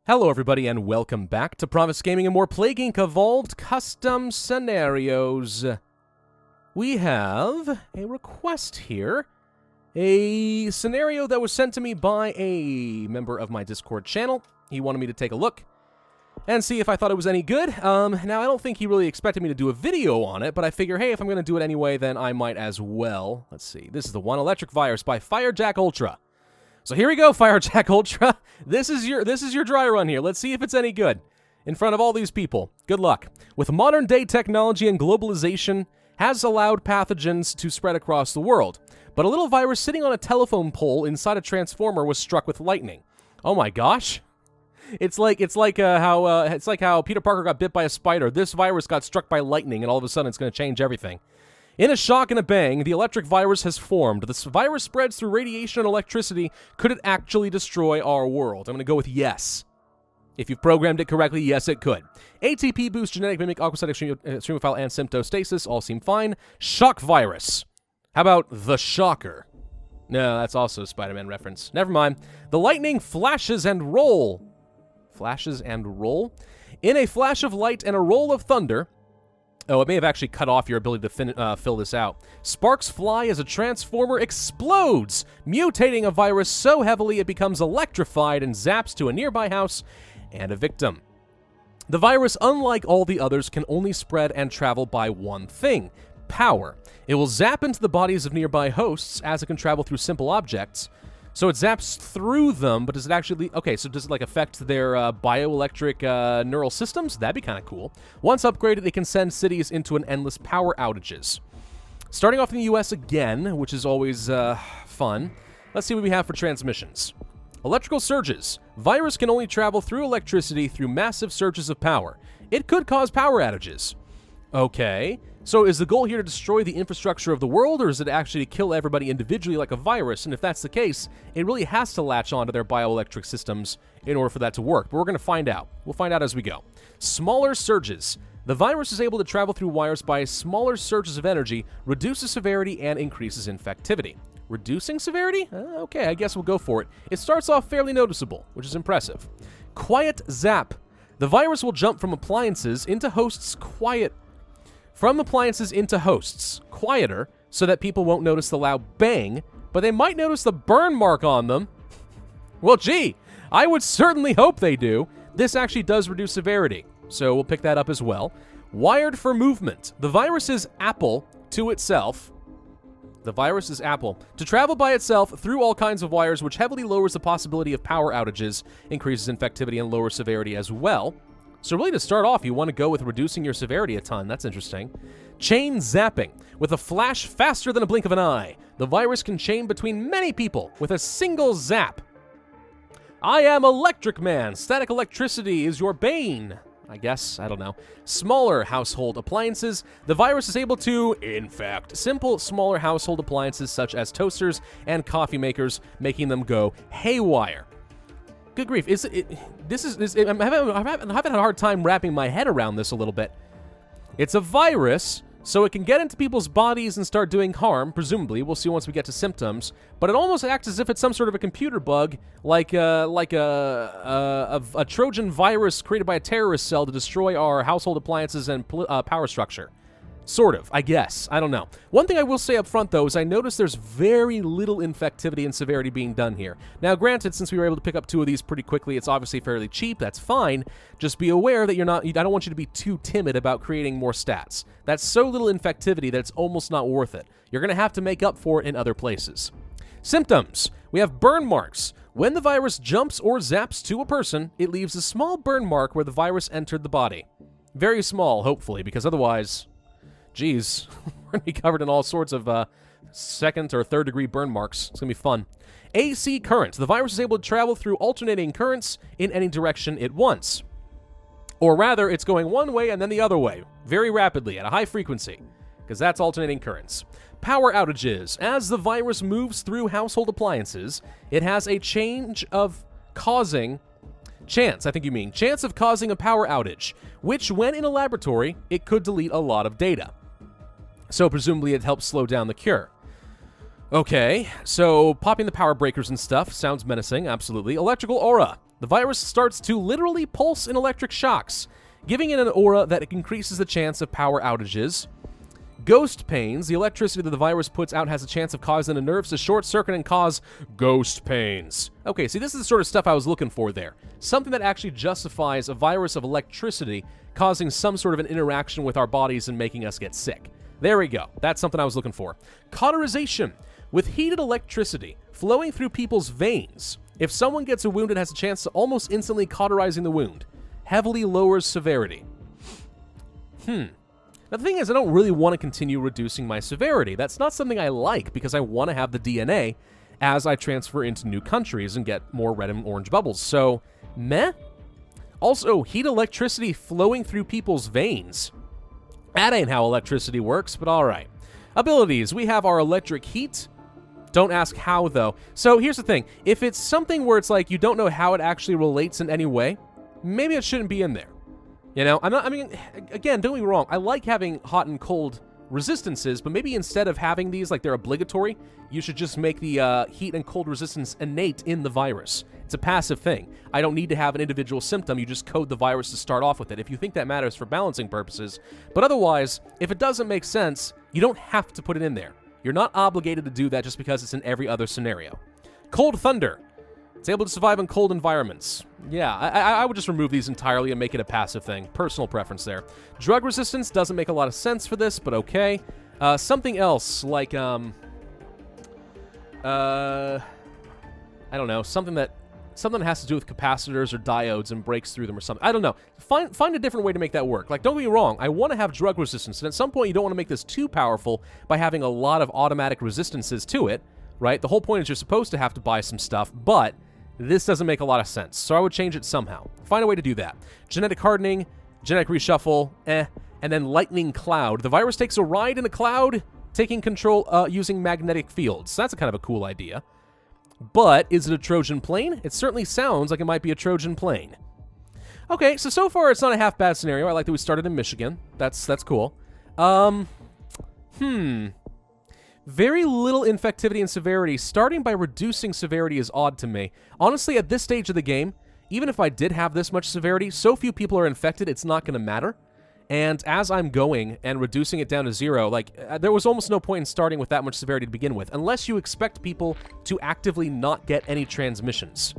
Hello everybody and welcome back to Pravus Gaming and more Plague Inc. Evolved Custom Scenarios. We have a request here. A scenario that was sent to me by a member of my Discord channel. He wanted me to take a look and see if I thought it was any good. Now, I don't think he really expected me to do a video on it, but I figure, hey, if I'm going to do it anyway, then I might as well. Let's see. This is the one, Electric Virus by Firejack Ultra. So here we go, Firejack Ultra. This is your dry run here. Let's see if it's any good in front of all these people. Good luck. With modern-day technology and globalization has allowed pathogens to spread across the world, but a little virus sitting on a telephone pole inside a transformer was struck with lightning. Oh my gosh. It's like how Peter Parker got bit by a spider. This virus got struck by lightning, and all of a sudden it's going to change everything. In a shock and a bang, the electric virus has formed. This virus spreads through radiation and electricity. Could it actually destroy our world? I'm going to go with yes. If you've programmed it correctly, yes, it could. ATP boost, genetic mimic, aquacytic, streamophile, and symptostasis all seem fine. Shock virus. How about the Shocker? No, that's also a Spider-Man reference. Never mind. The lightning flashes and roll. Flashes and roll? In a flash of light and a roll of thunder... Oh, it may have actually cut off your ability to fill this out. Sparks fly as a transformer explodes, mutating a virus so heavily it becomes electrified and zaps to a nearby house and a victim. The virus, unlike all the others, can only spread and travel by one thing: power. It will zap into the bodies of nearby hosts as it can travel through simple objects. So it zaps through them, but does it actually... Okay, so does it, like, affect their bioelectric neural systems? That'd be kind of cool. Once upgraded, it can send cities into an endless power outages. Starting off in the US again, which is always fun. Let's see what we have for transmissions. Electrical surges. Virus can only travel through electricity through massive surges of power. It could cause power outages. Okay. So is the goal here to destroy the infrastructure of the world, or is it actually to kill everybody individually like a virus? And if that's the case, it really has to latch onto their bioelectric systems in order for that to work. But we're going to find out. We'll find out as we go. Smaller surges. The virus is able to travel through wires by smaller surges of energy, reduces severity, and increases infectivity. Reducing severity? Okay, I guess we'll go for it. It starts off fairly noticeable, which is impressive. Quiet zap. The virus will jump from appliances into hosts quieter, so that people won't notice the loud bang, but they might notice the burn mark on them. Well, gee, I would certainly hope they do. This actually does reduce severity, so we'll pick that up as well. Wired for movement. The virus is Apple to itself. The virus is Apple. To travel by itself through all kinds of wires, which heavily lowers the possibility of power outages, increases infectivity, and lowers severity as well. So really, to start off, you want to go with reducing your severity a ton. That's interesting. Chain zapping. With a flash faster than a blink of an eye, the virus can chain between many people with a single zap. I am Electric Man. Static electricity is your bane. I guess. I don't know. Smaller household appliances. The virus is able to infect simple, smaller household appliances such as toasters and coffee makers, making them go haywire. Good grief. I'm having a hard time wrapping my head around this a little bit. It's a virus, so it can get into people's bodies and start doing harm, presumably. We'll see once we get to symptoms. But it almost acts as if it's some sort of a computer bug, like a Trojan virus created by a terrorist cell to destroy our household appliances and power structure. Sort of, I guess. I don't know. One thing I will say up front, though, is I noticed there's very little infectivity and severity being done here. Now, granted, since we were able to pick up 2 of these pretty quickly, it's obviously fairly cheap. That's fine. Just be aware that I don't want you to be too timid about creating more stats. That's so little infectivity that it's almost not worth it. You're going to have to make up for it in other places. Symptoms. We have burn marks. When the virus jumps or zaps to a person, it leaves a small burn mark where the virus entered the body. Very small, hopefully, because otherwise... Geez, we're going to be covered in all sorts of second or third degree burn marks. It's going to be fun. AC current. The virus is able to travel through alternating currents in any direction it wants. Or rather, it's going one way and then the other way, very rapidly at a high frequency, because that's alternating currents. Power outages. As the virus moves through household appliances, it has a chance of causing a power outage, which, when in a laboratory, it could delete a lot of data. So presumably it helps slow down the cure. Okay, so popping the power breakers and stuff sounds menacing, absolutely. Electrical aura. The virus starts to literally pulse in electric shocks, giving it an aura that increases the chance of power outages. Ghost pains. The electricity that the virus puts out has a chance of causing the nerves to short circuit and cause ghost pains. Okay, see, this is the sort of stuff I was looking for there. Something that actually justifies a virus of electricity causing some sort of an interaction with our bodies and making us get sick. There we go. That's something I was looking for. Cauterization. With heated electricity flowing through people's veins, if someone gets a wound, it has a chance to almost instantly cauterizing the wound. Heavily lowers severity. Now, the thing is, I don't really want to continue reducing my severity. That's not something I like, because I want to have the DNA as I transfer into new countries and get more red and orange bubbles. So, meh. Also, heat electricity flowing through people's veins. That ain't how electricity works, but alright. Abilities. We have our electric heat. Don't ask how, though. So, here's the thing. If it's something where it's like you don't know how it actually relates in any way, maybe it shouldn't be in there. You know, again, don't get me wrong, I like having hot and cold resistances, but maybe instead of having these like they're obligatory, you should just make the heat and cold resistance innate in the virus. It's a passive thing. I don't need to have an individual symptom, you just code the virus to start off with it, if you think that matters for balancing purposes. But otherwise, if it doesn't make sense, you don't have to put it in there. You're not obligated to do that just because it's in every other scenario. Cold Thunder. It's able to survive in cold environments. Yeah, I would just remove these entirely and make it a passive thing. Personal preference there. Drug resistance doesn't make a lot of sense for this, but okay. Something else, like, I don't know, something that has to do with capacitors or diodes and breaks through them or something. I don't know. Find a different way to make that work. Like, don't get me wrong, I want to have drug resistance, and at some point you don't want to make this too powerful by having a lot of automatic resistances to it, right? The whole point is you're supposed to have to buy some stuff, but this doesn't make a lot of sense, so I would change it somehow. Find a way to do that. Genetic hardening, genetic reshuffle, and then lightning cloud. The virus takes a ride in a cloud, taking control using magnetic fields. So that's a kind of a cool idea. But is it a Trojan plane? It certainly sounds like it might be a Trojan plane. Okay, so far it's not a half-bad scenario. I like that we started in Michigan. That's cool. Very little infectivity and severity. Starting by reducing severity is odd to me. Honestly, at this stage of the game, even if I did have this much severity, so few people are infected, it's not going to matter. And as I'm going and reducing it down to 0, like, there was almost no point in starting with that much severity to begin with, unless you expect people to actively not get any transmissions.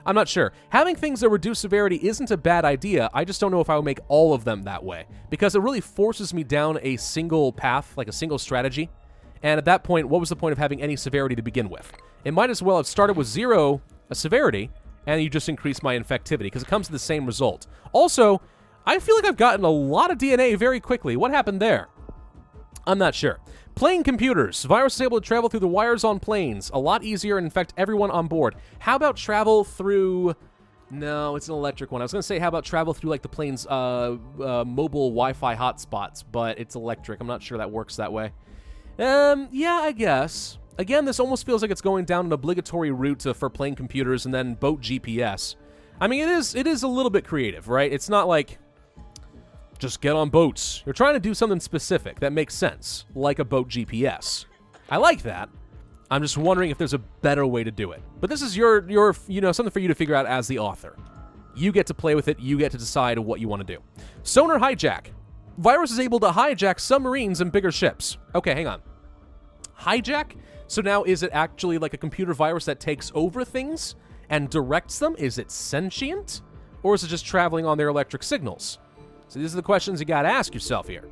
I'm not sure. Having things that reduce severity isn't a bad idea, I just don't know if I would make all of them that way, because it really forces me down a single path, like a single strategy. And at that point, what was the point of having any severity to begin with? It might as well have started with 0 severity, and you just increase my infectivity, because it comes to the same result. Also, I feel like I've gotten a lot of DNA very quickly. What happened there? I'm not sure. Plane computers. Virus is able to travel through the wires on planes. A lot easier and infect everyone on board. How about travel through... No, it's an electric one. I was going to say, how about travel through, like, the plane's mobile Wi-Fi hotspots, but it's electric. I'm not sure that works that way. Yeah, I guess. Again, this almost feels like it's going down an obligatory route for plane computers and then boat GPS. I mean, it is a little bit creative, right? It's not like, just get on boats. You're trying to do something specific that makes sense, like a boat GPS. I like that. I'm just wondering if there's a better way to do it. But this is your something for you to figure out as the author. You get to play with it. You get to decide what you want to do. Sonar hijack. Virus is able to hijack submarines and bigger ships. Okay, hang on. Hijack? So now is it actually like a computer virus that takes over things and directs them? Is it sentient? Or is it just traveling on their electric signals? So these are the questions you gotta ask yourself here.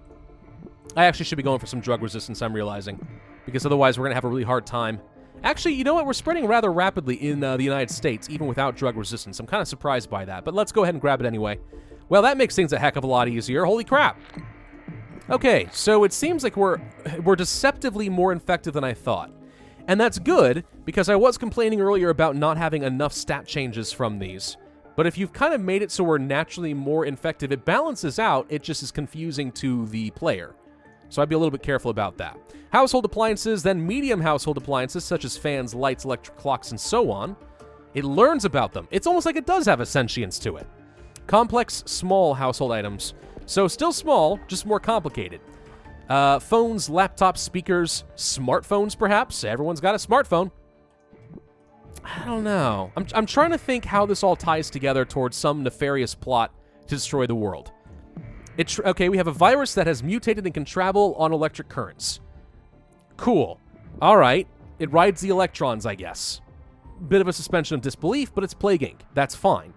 I actually should be going for some drug resistance, I'm realizing, because otherwise we're gonna have a really hard time. Actually, you know what? We're spreading rather rapidly in the United States, even without drug resistance. I'm kind of surprised by that, but let's go ahead and grab it anyway. Well, that makes things a heck of a lot easier. Holy crap. Okay, so it seems like we're deceptively more infected than I thought. And that's good, because I was complaining earlier about not having enough stat changes from these. But if you've kind of made it so we're naturally more infected, it balances out, it just is confusing to the player. So I'd be a little bit careful about that. Household appliances, then medium household appliances, such as fans, lights, electric clocks, and so on. It learns about them. It's almost like it does have a sentience to it. Complex, small household items. So still small, just more complicated. Phones, laptops, speakers, smartphones perhaps. Everyone's got a smartphone. I don't know. I'm trying to think how this all ties together towards some nefarious plot to destroy the world. Okay, we have a virus that has mutated and can travel on electric currents. Cool. All right. It rides the electrons, I guess. Bit of a suspension of disbelief, but it's Plague Inc. That's fine.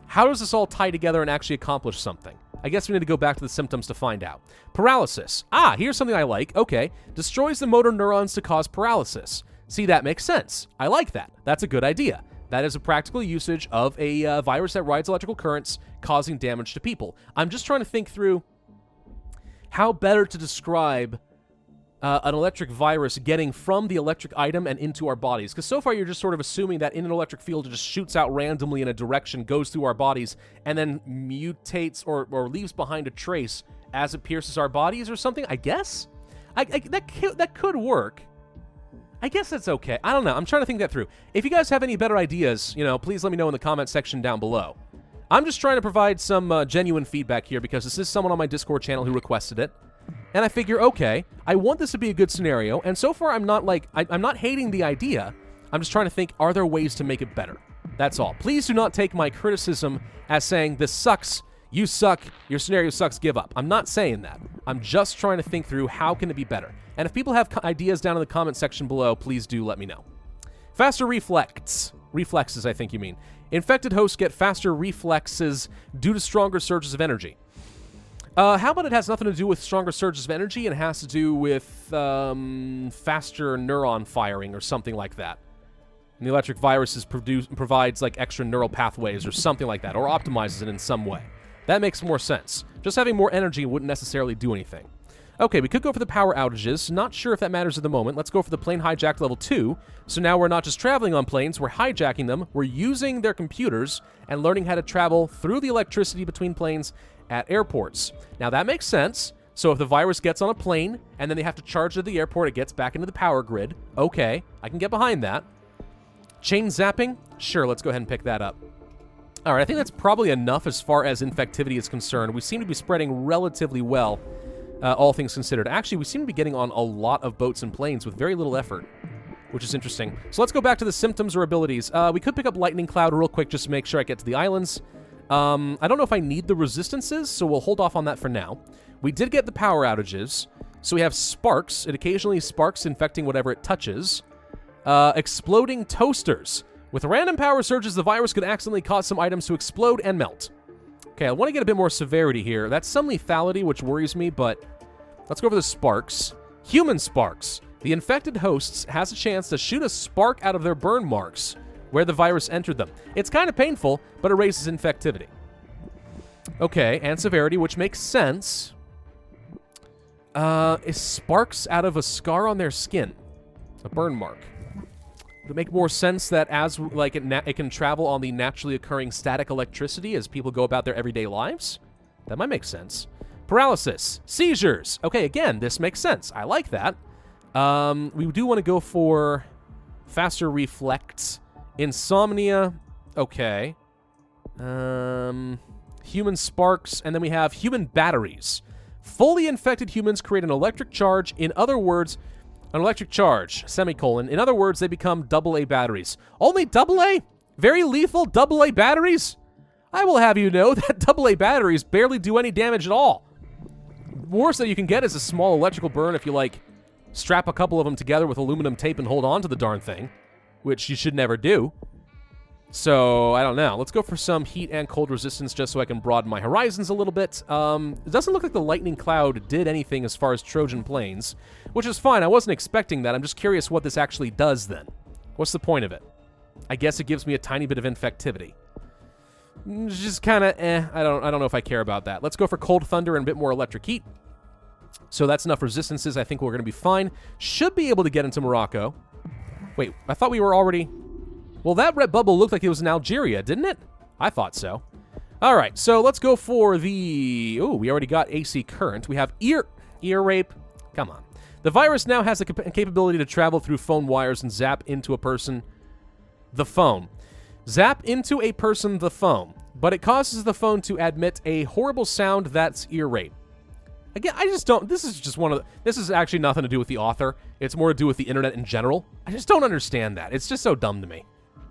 How does this all tie together and actually accomplish something? I guess we need to go back to the symptoms to find out. Paralysis. Ah, here's something I like. Okay. Destroys the motor neurons to cause paralysis. See, that makes sense. I like that. That's a good idea. That is a practical usage of a virus that rides electrical currents, causing damage to people. I'm just trying to think through how better to describe an electric virus getting from the electric item and into our bodies. Because so far you're just sort of assuming that in an electric field it just shoots out randomly in a direction, goes through our bodies, and then mutates or leaves behind a trace as it pierces our bodies or something, I guess? That could work. I guess that's okay. I don't know. I'm trying to think that through. If you guys have any better ideas, please let me know in the comment section down below. I'm just trying to provide some genuine feedback here because this is someone on my Discord channel who requested it. And I figure, okay, I want this to be a good scenario, and so far I'm not I'm not hating the idea. I'm just trying to think, are there ways to make it better? That's all. Please do not take my criticism as saying, this sucks, you suck, your scenario sucks, give up. I'm not saying that. I'm just trying to think through how can it be better. And if people have ideas down in the comment section below, please do let me know. Faster reflexes, I think you mean. Infected hosts get faster reflexes due to stronger surges of energy. How about it has nothing to do with stronger surges of energy and has to do with faster neuron firing or something like that? And the electric virus provides like extra neural pathways or something like that, or optimizes it in some way. That makes more sense. Just having more energy wouldn't necessarily do anything. Okay, we could go for the power outages. Not sure if that matters at the moment. Let's go for the plane hijack level 2. So now we're not just traveling on planes, we're hijacking them, we're using their computers and learning how to travel through the electricity between planes at airports. Now that makes sense. So if the virus gets on a plane and then they have to charge it at the airport, it gets back into the power grid. Okay, I can get behind that. Chain zapping? Sure, let's go ahead and pick that up. All right, I think that's probably enough as far as infectivity is concerned. We seem to be spreading relatively well. All things considered. Actually, we seem to be getting on a lot of boats and planes with very little effort, which is interesting. So let's go back to the symptoms or abilities. We could pick up Lightning Cloud real quick just to make sure I get to the islands. I don't know if I need the resistances, so we'll hold off on that for now. We did get the power outages. So we have sparks. It occasionally sparks, infecting whatever it touches. Exploding toasters. With random power surges, the virus could accidentally cause some items to explode and melt. Okay, I want to get a bit more severity here. That's some lethality, which worries me, but let's go for the sparks. Human sparks. The infected hosts has a chance to shoot a spark out of their burn marks where the virus entered them. It's kind of painful, but it raises infectivity. Okay, and severity, which makes sense. Is sparks out of a scar on their skin. A burn mark. Would it make more sense that as like it can travel on the naturally occurring static electricity as people go about their everyday lives? That might make sense. Paralysis. Seizures. Okay, again, this makes sense. I like that. We do want to go for faster reflex. Insomnia. Okay. Human sparks. And then we have human batteries. Fully infected humans create an electric charge. In other words, an electric charge, semicolon. In other words, they become AA batteries. Only AA? Very lethal AA batteries? I will have you know that AA batteries barely do any damage at all. Worst that you can get is a small electrical burn if you, like, strap a couple of them together with aluminum tape and hold on to the darn thing, which you should never do. So, I don't know. Let's go for some heat and cold resistance just so I can broaden my horizons a little bit. It doesn't look like the lightning cloud did anything as far as Trojan planes, which is fine. I wasn't expecting that. I'm just curious what this actually does then. What's the point of it? I guess it gives me a tiny bit of infectivity. Just kind of I don't know if I care about that. Let's go for cold thunder and a bit more electric heat. So that's enough resistances. I think we're going to be fine. Should be able to get into Morocco. Wait, I thought we were already... Well, that red bubble looked like it was in Algeria, didn't it? I thought so. All right, so let's go for the... Oh, we already got AC current. We have ear rape. Come on. The virus now has the capability to travel through phone wires and zap into a person the phone. Zap into a person the phone. But it causes the phone to emit a horrible sound that's ear rape. Again, I just don't... This is just one of the... This is actually nothing to do with the author. It's more to do with the internet in general. I just don't understand that. It's just so dumb to me.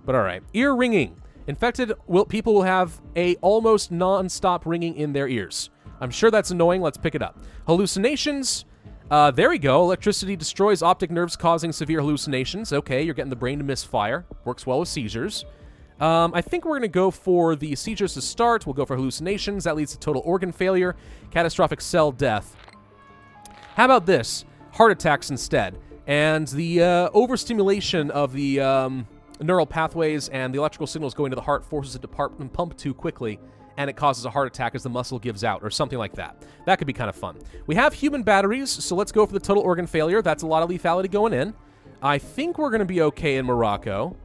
But all right. Ear ringing. Infected people will have a almost non-stop ringing in their ears. I'm sure that's annoying. Let's pick it up. Hallucinations. There we go. Electricity destroys optic nerves, causing severe hallucinations. Okay, you're getting the brain to misfire. Works well with seizures. I think we're going to go for the seizures to start. We'll go for hallucinations. That leads to total organ failure, catastrophic cell death. How about this? Heart attacks instead. And the overstimulation of the neural pathways and the electrical signals going to the heart forces it to pump too quickly, and it causes a heart attack as the muscle gives out, or something like that. That could be kind of fun. We have human batteries, so let's go for the total organ failure. That's a lot of lethality going in. I think we're going to be okay in Morocco.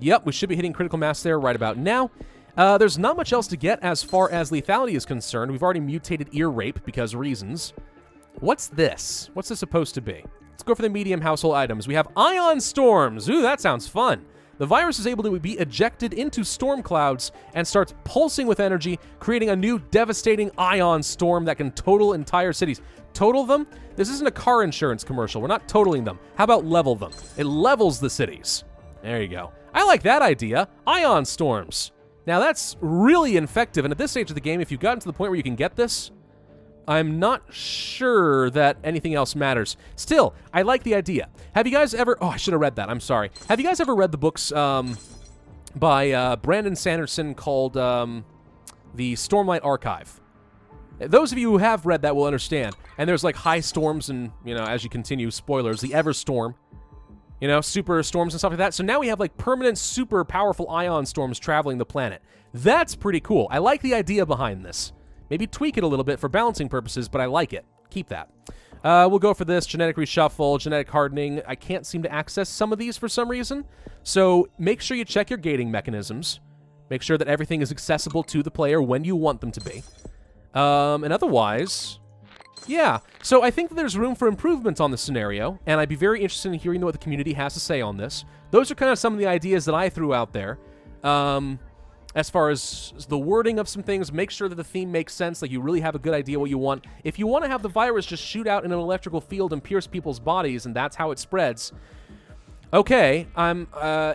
Yep, we should be hitting critical mass there right about now. There's not much else to get as far as lethality is concerned. We've already mutated ear rape because reasons. What's this? What's this supposed to be? Let's go for the medium household items. We have ion storms. Ooh, that sounds fun. The virus is able to be ejected into storm clouds and starts pulsing with energy, creating a new devastating ion storm that can total entire cities. Total them? This isn't a car insurance commercial. We're not totaling them. How about level them? It levels the cities. There you go. I like that idea. Ion storms. Now that's really effective, and at this stage of the game, if you've gotten to the point where you can get this, I'm not sure that anything else matters. Still, I like the idea. Have you guys ever... Oh, I should have read that. I'm sorry. Have you guys ever read the books by Brandon Sanderson called The Stormlight Archive? Those of you who have read that will understand. And there's like high storms and, you know, as you continue, spoilers, the Everstorm. You know, super storms and stuff like that. So now we have like permanent, super powerful ion storms traveling the planet. That's pretty cool. I like the idea behind this. Maybe tweak it a little bit for balancing purposes, but I like it. Keep that. We'll go for this. Genetic reshuffle, genetic hardening. I can't seem to access some of these for some reason. So make sure you check your gating mechanisms. Make sure that everything is accessible to the player when you want them to be. And otherwise... Yeah, so I think that there's room for improvement on this scenario, and I'd be very interested in hearing what the community has to say on this. Those are kind of some of the ideas that I threw out there. As far as the wording of some things, make sure that the theme makes sense, like you really have a good idea what you want. If you want to have the virus just shoot out in an electrical field and pierce people's bodies, and that's how it spreads, okay,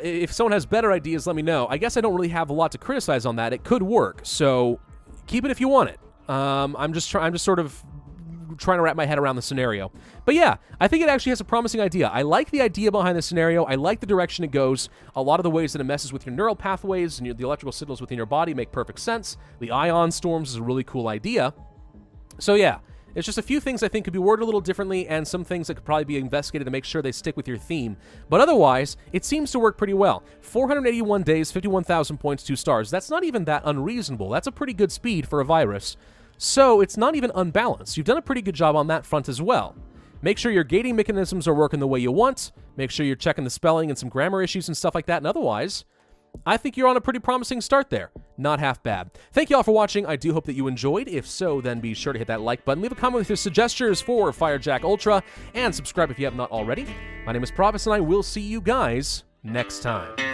if someone has better ideas, let me know. I guess I don't really have a lot to criticize on that. It could work, so keep it if you want it. I'm just sort of trying to wrap my head around the scenario. But yeah, I think it actually has a promising idea. I like the idea behind the scenario. I like the direction it goes. A lot of the ways that it messes with your neural pathways and the electrical signals within your body make perfect sense. The ion storms is a really cool idea. So yeah, it's just a few things I think could be worded a little differently and some things that could probably be investigated to make sure they stick with your theme. But otherwise, it seems to work pretty well. 481 days, 51,000 points, 2 stars. That's not even that unreasonable. That's a pretty good speed for a virus. So it's not even unbalanced. You've done a pretty good job on that front as well. Make sure your gating mechanisms are working the way you want. Make sure you're checking the spelling and some grammar issues and stuff like that. And otherwise, I think you're on a pretty promising start there. Not half bad. Thank you all for watching. I do hope that you enjoyed. If so, then be sure to hit that like button. Leave a comment with your suggestions for Firejack Ultra. And subscribe if you have not already. My name is Pravus, and I will see you guys next time.